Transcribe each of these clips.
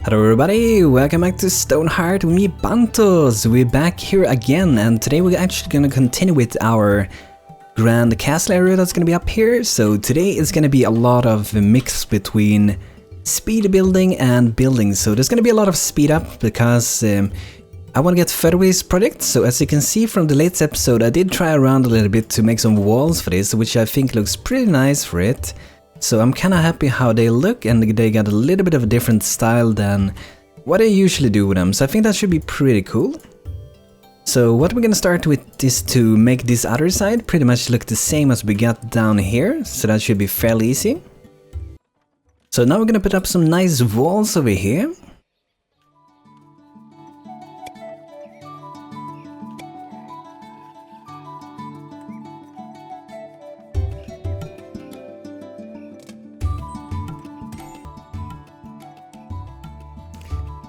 Hello everybody, welcome back to Stonehearth with me, BANTO. We're back here again, and today we're actually gonna continue with our grand castle area that's gonna be up here. So today is gonna be a lot of mix between speed building and building. So there's gonna be a lot of speed up because I want to get further with this project. So as you can see from the latest episode, I did try around a little bit to make some walls for this, which I think looks pretty nice for it. So I'm kind of happy how they look, and they got a little bit of a different style than what I usually do with them. So I think that should be pretty cool. So what we're gonna start with is to make this other side pretty much look the same as we got down here. So that should be fairly easy. So now we're gonna put up some nice walls over here.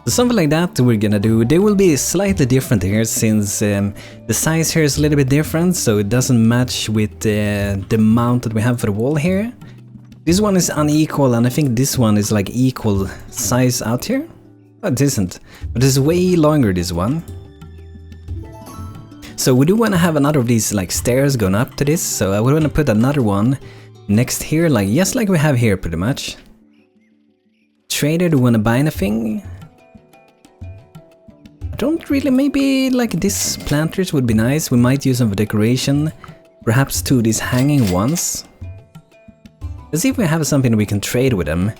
So something like that we're gonna do. They will be slightly different here since the size here is a little bit different, so it doesn't match with the mount that we have for the wall here. This one is unequal, and I think this one is like equal size out here. Oh, it isn't, but it's way longer, this one. So we do want to have another of these like stairs going up to this, so I would want to put another one next here, like just like we have here pretty much. Trader, do you want to buy anything? Don't really, maybe like these planters would be nice. We might use them for decoration. Perhaps two of these hanging ones. Let's see if we have something we can trade with them.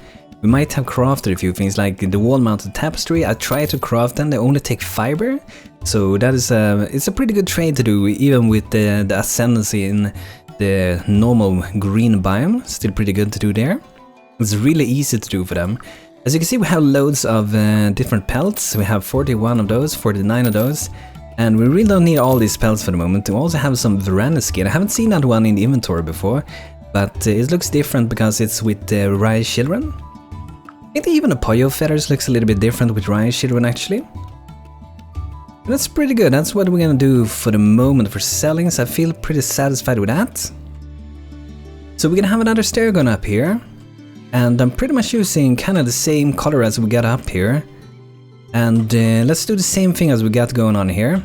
We might have crafted a few things like the wall-mounted tapestry. I tried to craft them, they only take fiber. So that is it's a pretty good trade to do, even with the ascendancy in the normal green biome. Still pretty good to do there. It's really easy to do for them. As you can see, we have loads of different pelts. We have 41 of those, 49 of those, and we really don't need all these pelts for the moment. We also have some veranda skin. I haven't seen that one in the inventory before, but it looks different because it's with Rayyas Children. I think even the Pollo feathers looks a little bit different with Rayyas Children actually. And that's pretty good. That's what we're gonna do for the moment for selling, so I feel pretty satisfied with that. So we're gonna have another stair going up here. And I'm pretty much using kind of the same color as we got up here. And let's do the same thing as we got going on here.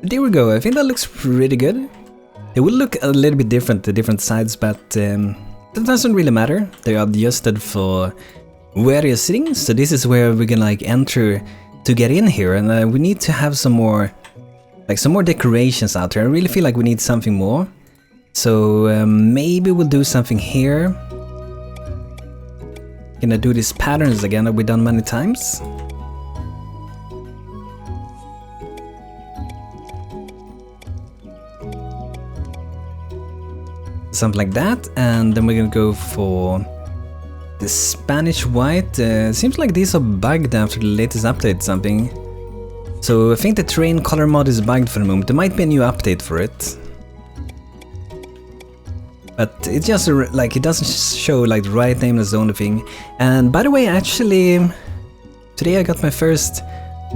There we go, I think that looks pretty good. It will look a little bit different, the different sides, but that doesn't really matter. They are adjusted for where you're sitting, so this is where we can like enter to get in here, and we need to have some more decorations out there. I really feel like we need something more, so maybe we'll do something here. Gonna do these patterns again that we've done many times. Something like that, and then we're gonna go for the Spanish white. Seems like these are bugged after the latest update something. So I think the terrain color mod is bugged for the moment. There might be a new update for it. But it just like it doesn't show like the right name, that's the only thing. And by the way, actually today I got my first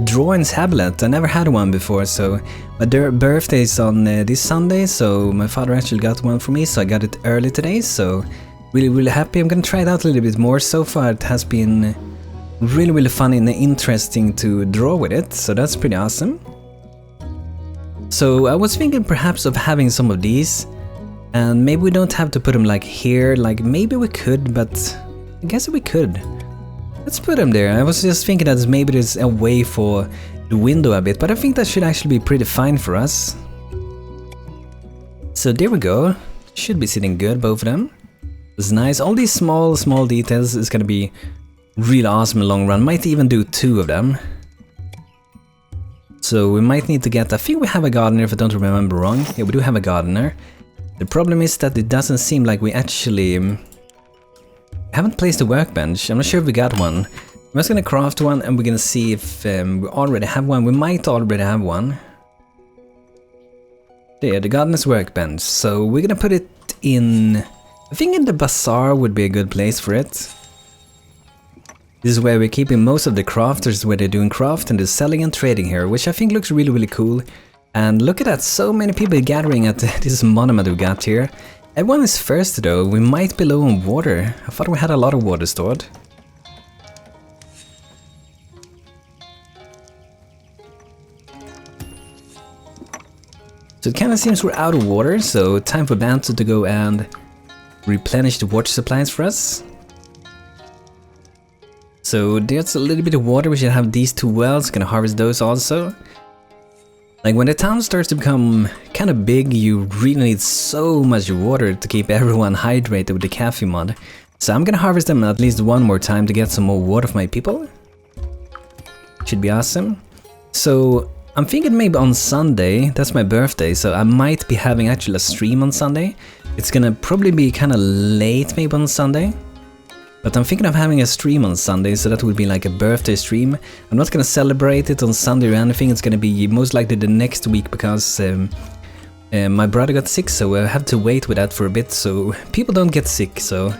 drawing tablet. I never had one before, so my birthday is on this Sunday, so my father actually got one for me, so I got it early today, so really happy. I'm gonna try it out a little bit more. So far it has been really fun and interesting to draw with it, so that's pretty awesome. So I was thinking perhaps of having some of these, and maybe we don't have to put them like here, like maybe we could, but I guess we could. Let's put them there. I was just thinking that maybe there's a way for the window a bit, but I think that should actually be pretty fine for us. So there we go. Should be sitting good, both of them. It's nice. All these small details is gonna be really awesome in the long run. Might even do two of them. So we might need to get, I think we have a gardener if I don't remember wrong. Yeah, we do have a gardener. The problem is that it doesn't seem like we actually haven't placed a workbench. I'm not sure if we got one. I'm just gonna craft one, and we're gonna see if we already have one. We might already have one. There, the gardener's workbench. So we're gonna put it in, I think in the bazaar would be a good place for it. This is where we're keeping most of the crafters, where they're doing craft and they're selling and trading here, which I think looks really, really cool. And look at that, so many people gathering at this monument we got here. Everyone is thirsty though, we might be low on water. I thought we had a lot of water stored. So it kind of seems we're out of water, so time for BANTO to go and replenish the water supplies for us. So there's a little bit of water, we should have these 2 wells, gonna harvest those also. Like when the town starts to become kind of big, you really need so much water to keep everyone hydrated with the cafe mod. So I'm gonna harvest them at least 1 more time to get some more water for my people. Should be awesome. So I'm thinking maybe on Sunday, that's my birthday, so I might be having actually a stream on Sunday. It's gonna probably be kind of late maybe on Sunday. But I'm thinking of having a stream on Sunday, so that would be like a birthday stream. I'm not gonna celebrate it on Sunday or anything, it's gonna be most likely the next week because my brother got sick, so I have to wait with that for a bit so people don't get sick. So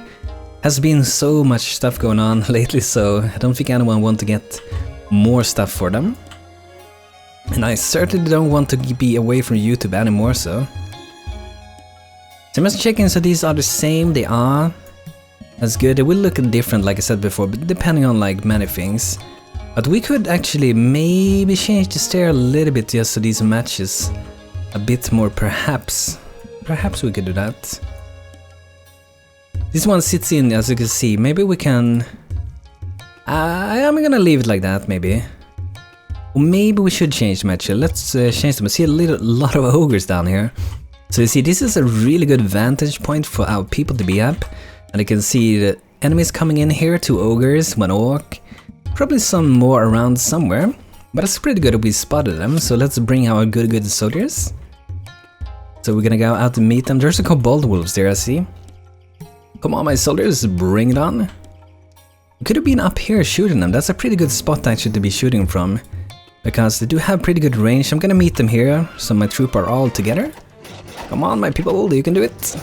has been so much stuff going on lately, so I don't think anyone wants to get more stuff for them. And I certainly don't want to be away from YouTube anymore, so I'm just checking, so these are the same, they are. That's good, they will look different like I said before, but depending on like many things. But we could actually maybe change the stair a little bit just so these matches a bit more, perhaps. Perhaps we could do that. This one sits in, as you can see, maybe we can... I'm gonna leave it like that, maybe. Or maybe we should change the match. Let's change them. I see a lot of ogres down here. So you see, this is a really good vantage point for our people to be up. And you can see the enemies coming in here, 2 ogres, 1 orc. Probably some more around somewhere. But it's pretty good that we spotted them. So let's bring our good soldiers. So we're gonna go out to meet them. There's a kobold wolves there, I see. Come on, my soldiers, bring it on. We could have been up here shooting them. That's a pretty good spot actually to be shooting from. Because they do have pretty good range. I'm gonna meet them here, so my troop are all together. Come on, my people, you can do it.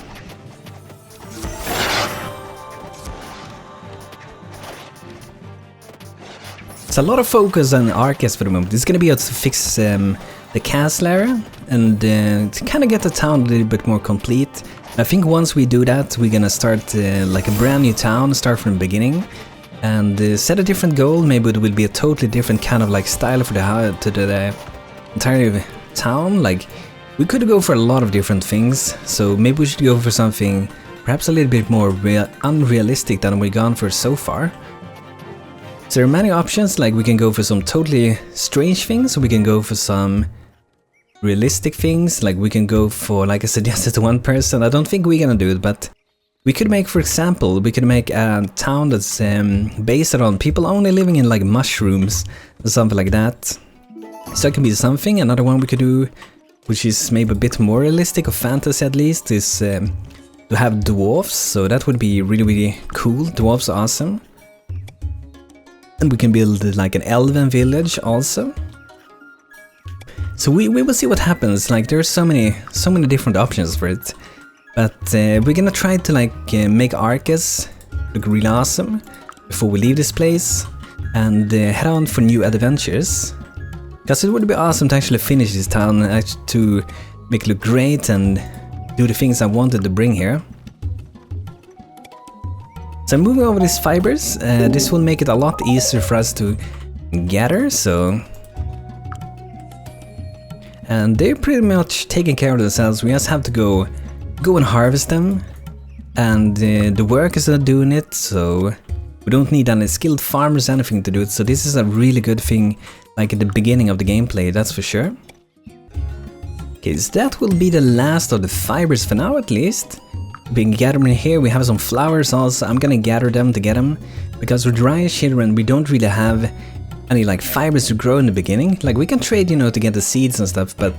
It's a lot of focus on Arkas for the moment. It's gonna be to fix the castle area and to kind of get the town a little bit more complete. I think once we do that, we're gonna start like a brand new town, start from the beginning. And set a different goal, maybe it will be a totally different kind of like style for the entire town. Like, we could go for a lot of different things, so maybe we should go for something perhaps a little bit more unrealistic than we've gone for so far. So there are many options, like we can go for some totally strange things, or we can go for some realistic things, like we can go for, like I suggested to one person, I don't think we're gonna do it, but we could make, for example, we could make a town that's based on people only living in like mushrooms or something like that. So it can be something. Another one we could do, which is maybe a bit more realistic or fantasy at least, is to have dwarves. So that would be really, really cool. Dwarves are awesome. And we can build like an elven village also. So we will see what happens. Like there's so many different options for it. But we're gonna try to like make Arkas look really awesome before we leave this place and head on for new adventures. Because it would be awesome to actually finish this town, to make it look great and do the things I wanted to bring here. So I'm moving over these fibers. This will make it a lot easier for us to gather, so... And they're pretty much taking care of themselves, we just have to go and harvest them, and the workers are doing it, so we don't need any skilled farmers or anything to do it, so this is a really good thing, like at the beginning of the gameplay, that's for sure. Okay, so that will be the last of the fibers for now at least. We can gather them in here, we have some flowers also, I'm gonna gather them to get them, because with Rayyas Children we don't really have any like fibers to grow in the beginning. Like we can trade, you know, to get the seeds and stuff, but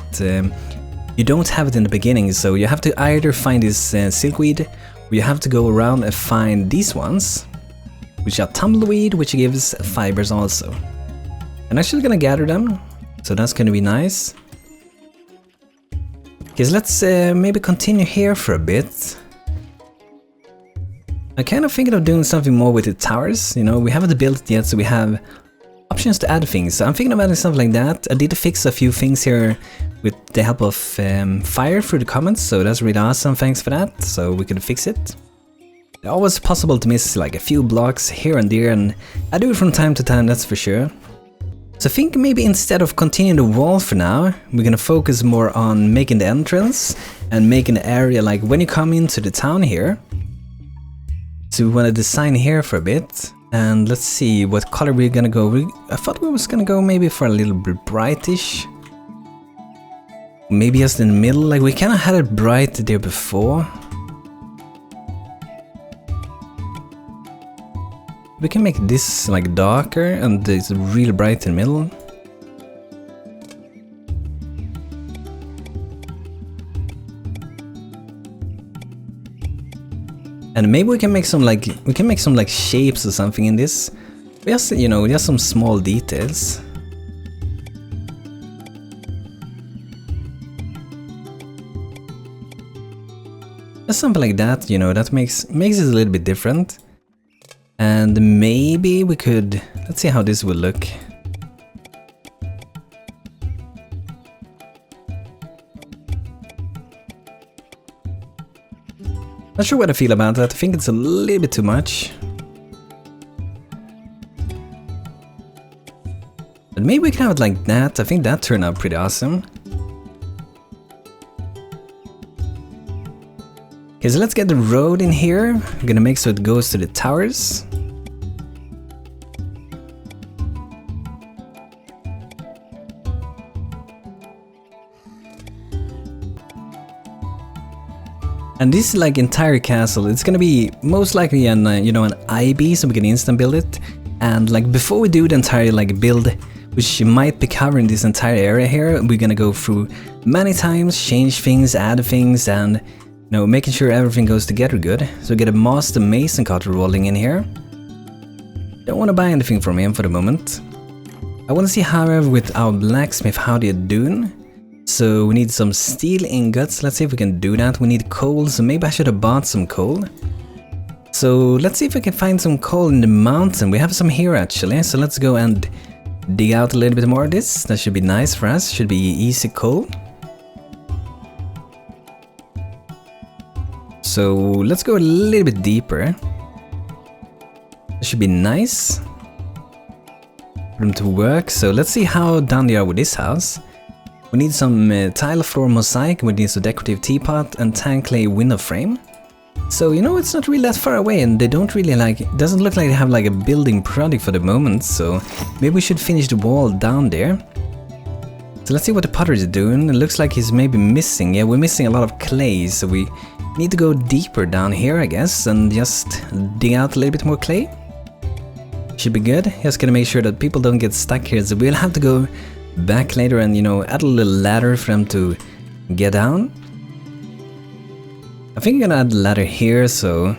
you don't have it in the beginning, so you have to either find this silkweed, or you have to go around and find these ones, which are tumbleweed, which gives fibers also. I'm actually gonna gather them, so that's gonna be nice. Okay, so let's maybe continue here for a bit. I'm kind of thinking of doing something more with the towers, you know, we haven't built it yet, so we have options to add things. So I'm thinking about something like that. I did fix a few things here with the help of fire through the comments, so that's really awesome, thanks for that, so we could fix it. It's always possible to miss like a few blocks here and there, and I do it from time to time, that's for sure. So I think maybe instead of continuing the wall for now, we're gonna focus more on making the entrance and making the area like when you come into the town here. So we want to design here for a bit, and let's see what color we're gonna go. I thought we was gonna go maybe for a little bit brightish. Maybe just in the middle, like we kinda had it bright there before. We can make this like darker and it's really bright in the middle. And maybe we can make some like shapes or something in this. Just, you know, just some small details. Just something like that, you know, that makes it a little bit different. And maybe we could, let's see how this will look. Not sure what I feel about that, I think it's a little bit too much. But maybe we can have it like that, I think that turned out pretty awesome. Okay, so let's get the road in here. I'm gonna make so it goes to the towers. And this like entire castle, it's gonna be most likely an you know, an IB, so we can instant build it. And like before we do the entire like build, which might be covering this entire area here, we're gonna go through many times, change things, add things, and you know, making sure everything goes together good. So we get a master mason cutter rolling in here. Don't want to buy anything from him for the moment. I want to see, however, with our blacksmith how they're doing. So we need some steel ingots. Let's see if we can do that. We need coal, so maybe I should have bought some coal. So let's see if we can find some coal in the mountain. We have some here actually, so let's go and dig out a little bit more of this. That should be nice for us, should be easy coal. So let's go a little bit deeper. That should be nice. Put them to work. So let's see how done they are with this house. We need some tile floor mosaic, we need some decorative teapot and tan clay window frame. So you know, it's not really that far away, and they don't really like, it doesn't look like they have like a building project for the moment, so maybe we should finish the wall down there. So let's see what the potter is doing. It looks like he's maybe missing, yeah, we're missing a lot of clay, so we need to go deeper down here, I guess, and just dig out a little bit more clay. Should be good. Just gonna make sure that people don't get stuck here, so we'll have to go back later and, you know, add a little ladder for them to get down. I think I'm gonna add a ladder here, so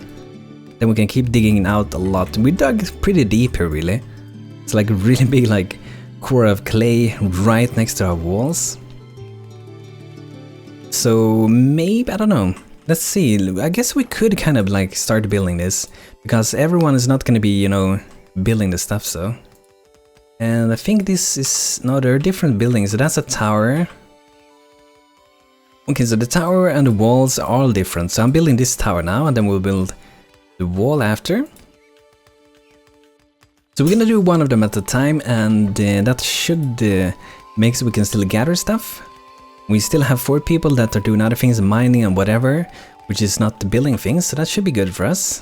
then we can keep digging out a lot. We dug pretty deep here, really. It's like a really big, like, core of clay right next to our walls. So maybe, I don't know. Let's see, I guess we could kind of like start building this, because everyone is not gonna be, you know, building the stuff, so. And I think this is, no, there are different buildings, so that's a tower. Okay, so the tower and the walls are all different, so I'm building this tower now, and then we'll build the wall after. So we're gonna do one of them at a time, and that should make so we can still gather stuff. We still have 4 people that are doing other things, mining and whatever, which is not building things, so that should be good for us.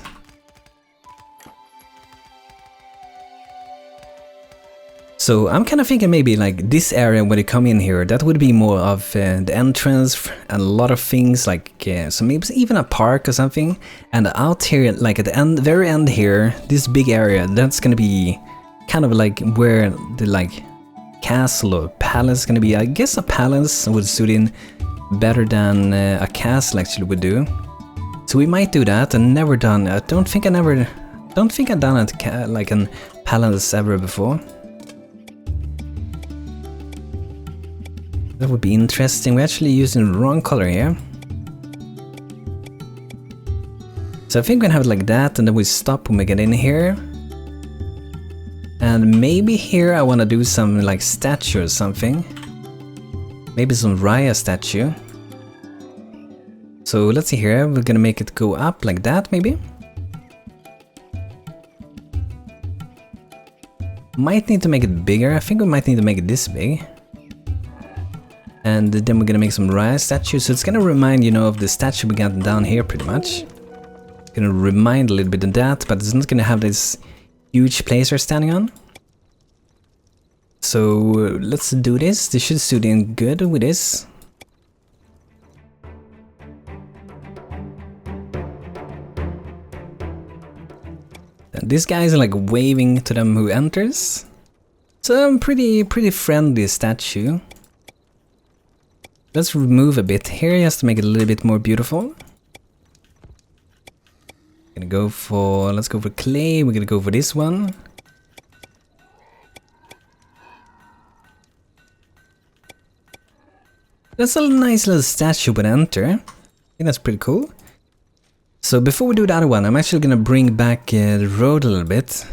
So I'm kind of thinking maybe like this area where they come in here, that would be more of the entrance and a lot of things, like so maybe even a park or something. And out here, like at the end, very end here, this big area, that's gonna be kind of like where the like castle or palace is gonna be. I guess a palace would suit in better than a castle actually would do. So we might do that. And never done. I don't think I've done it like a palace ever before. That would be interesting. We're actually using the wrong color here. So I think we're gonna have it like that, and then we stop when we get in here. And maybe here I want to do some like statue or something. Maybe some Rayyas statue. So let's see here, we're gonna make it go up like that maybe. Might need to make it bigger, I think we might need to make it this big. And then we're gonna make some Rayyas statues, so it's gonna remind, you know, of the statue we got down here pretty much. It's gonna remind a little bit of that, but it's not gonna have this huge place we're standing on. So let's do this. This should suit in good with this. And this guy is like waving to them who enters. So pretty friendly statue. Let's remove a bit here just to make it a little bit more beautiful. Let's go for clay. We're gonna go for this one. That's a nice little statue with enter. I think that's pretty cool. So before we do the other one, I'm actually gonna bring back the road a little bit.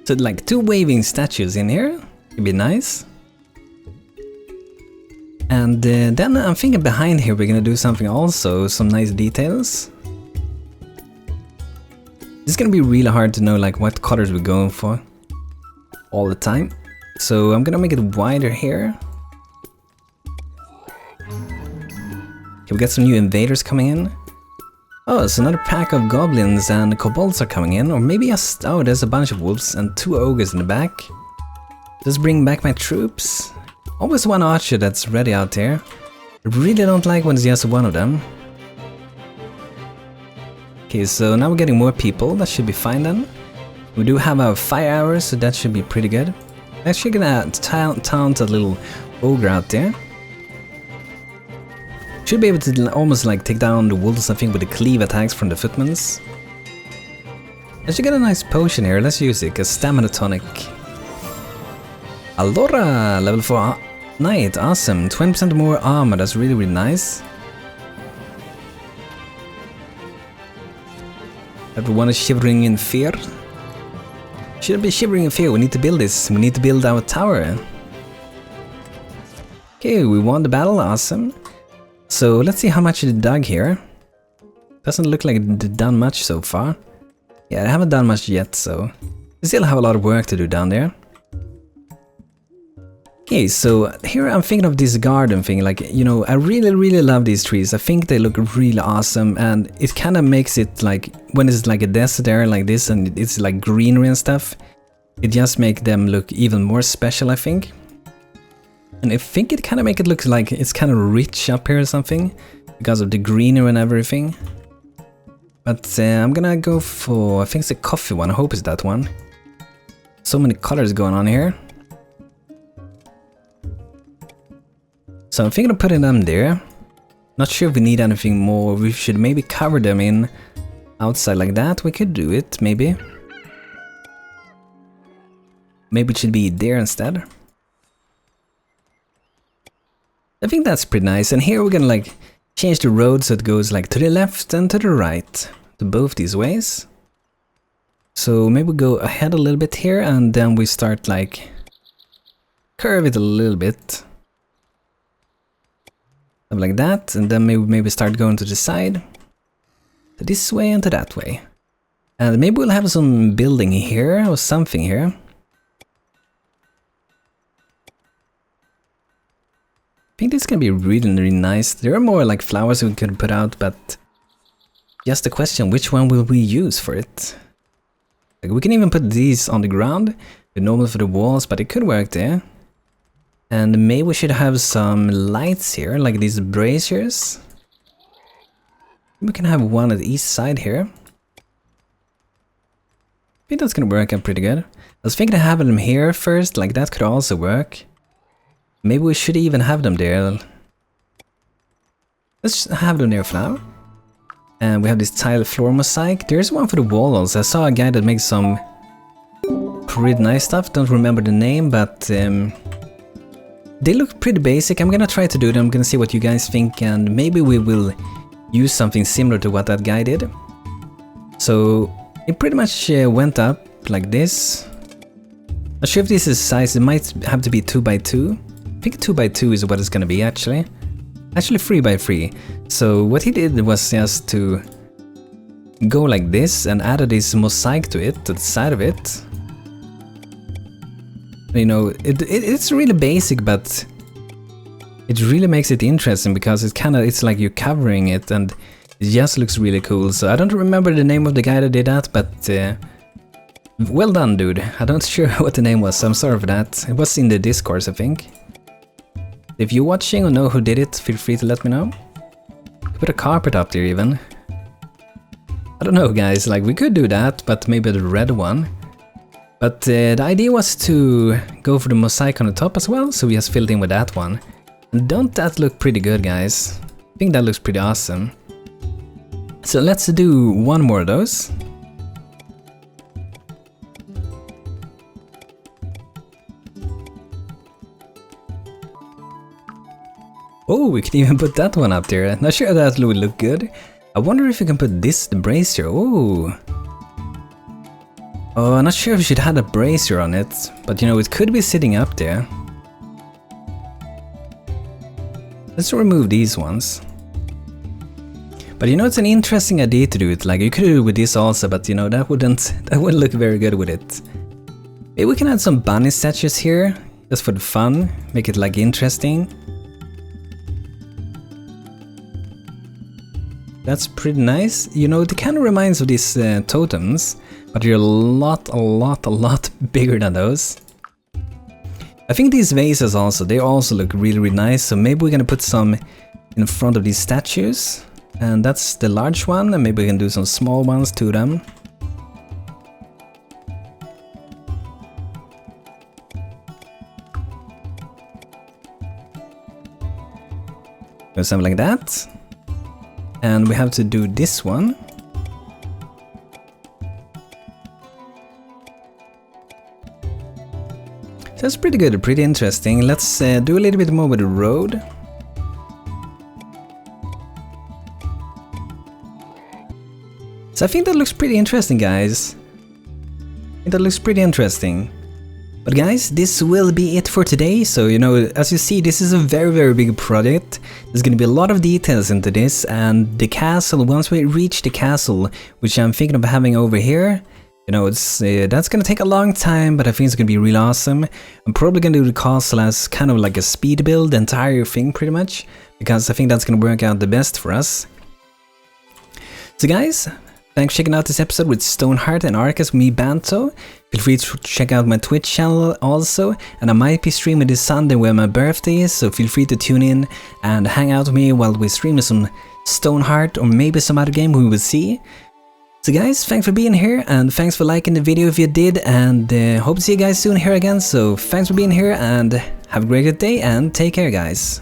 So like 2 waving statues in here, it'd be nice. And then I'm thinking behind here we're gonna do something also, some nice details. It's gonna be really hard to know like what colors we're going for all the time. So I'm gonna make it wider here. Okay, we got some new invaders coming in. Oh, it's another pack of goblins and kobolds are coming in, or maybe just, oh, there's a bunch of wolves and 2 ogres in the back. Just bring back my troops. Always one archer that's ready out there. I really don't like when it's just one of them. Okay, so now we're getting more people, that should be fine then. We do have our fire hours, so that should be pretty good. Actually gonna taunt a little ogre out there. Should be able to almost like take down the wolves, I think, with the cleave attacks from the footmans. I should get a nice potion here, let's use it, a stamina tonic. Allora, level 4 knight, awesome, 20% more armor, that's really nice. Everyone is shivering in fear. Shouldn't be shivering in fear, we need to build this, we need to build our tower. Okay, we won the battle, awesome. So let's see how much it dug here. Doesn't look like it's done much so far. Yeah, I haven't done much yet, so we still have a lot of work to do down there. Okay, so here I'm thinking of this garden thing, like, you know, I really love these trees. I think they look really awesome, and it kind of makes it like, when it's like a desert area like this and it's like greenery and stuff, it just makes them look even more special, I think. And I think it kind of makes it look like it's kind of rich up here or something, because of the greenery and everything. But I'm gonna go for, I think it's a coffee one, I hope it's that one. So many colors going on here. So I'm thinking of putting them there. Not sure if we need anything more, we should maybe cover them in outside like that, we could do it, maybe. Maybe it should be there instead. I think that's pretty nice, and here we're gonna like change the road so it goes like to the left and to the right, to both these ways. So maybe we go ahead a little bit here and then we start like curve it a little bit. Like that, and then maybe start going to the side. To this way and to that way. And maybe we'll have some building here or something here. I think this is gonna be really nice. There are more like flowers we could put out, but just the question, which one will we use for it? Like, we can even put these on the ground, with normal for the walls, but it could work there. And maybe we should have some lights here, like these braziers. We can have one at each side here. I think that's gonna work out pretty good. I was thinking of having them here first, like that could also work. Maybe we should even have them there. Let's just have them there for now. And we have this tile floor mosaic. There's one for the wall also. I saw a guy that makes some pretty nice stuff. Don't remember the name, but they look pretty basic. I'm gonna try to do them. I'm gonna see what you guys think, and maybe we will use something similar to what that guy did. So it pretty much went up like this. Not sure if this is size. It might have to be 2x2. I think 2x2 is what it's gonna be actually. Actually 3x3. So what he did was just to go like this and added this mosaic to it, to the side of it. You know, it's really basic, but it really makes it interesting because it's like you're covering it, and it just looks really cool. So I don't remember the name of the guy that did that, but well done, dude. I don't sure what the name was, so I'm sorry for that. It was in the Discord, I think. If you're watching or know who did it, feel free to let me know. Put a carpet up there even. I don't know, guys, like we could do that, but maybe the red one. But the idea was to go for the mosaic on the top as well, so we just filled in with that one. And don't that look pretty good, guys? I think that looks pretty awesome. So let's do one more of those. Oh, we can even put that one up there. Not sure that would look good. I wonder if we can put this, the brazier. Oh. Oh, I'm not sure if we should have a brazier on it, but you know, it could be sitting up there. Let's remove these ones. But you know, it's an interesting idea to do it. Like, you could do it with this also, but you know, that wouldn't look very good with it. Maybe we can add some bunny statues here, just for the fun, make it like interesting. That's pretty nice. You know, it kind of reminds of these totems, but they're a lot bigger than those. I think these vases also, they also look really nice, so maybe we're gonna put some in front of these statues. And that's the large one, and maybe we can do some small ones to them. Do something like that. And we have to do this one. So that's pretty good, pretty interesting. Let's do a little bit more with the road. So I think that looks pretty interesting, guys. I think that looks pretty interesting. But guys, this will be it for today. So, you know, as you see, this is a very big project. There's gonna be a lot of details into this, and the castle, once we reach the castle, which I'm thinking of having over here, you know, it's that's gonna take a long time, but I think it's gonna be really awesome. I'm probably gonna do the castle as kind of like a speed build, the entire thing pretty much, because I think that's gonna work out the best for us. So guys, thanks for checking out this episode with StoneHearth and Arkas with me, BANTO. Feel free to check out my Twitch channel also, and I might be streaming this Sunday where my birthday is, so feel free to tune in and hang out with me while we stream some StoneHearth or maybe some other game we will see. So guys, thanks for being here, and thanks for liking the video if you did, and hope to see you guys soon here again. So thanks for being here, and have a great day, and take care, guys.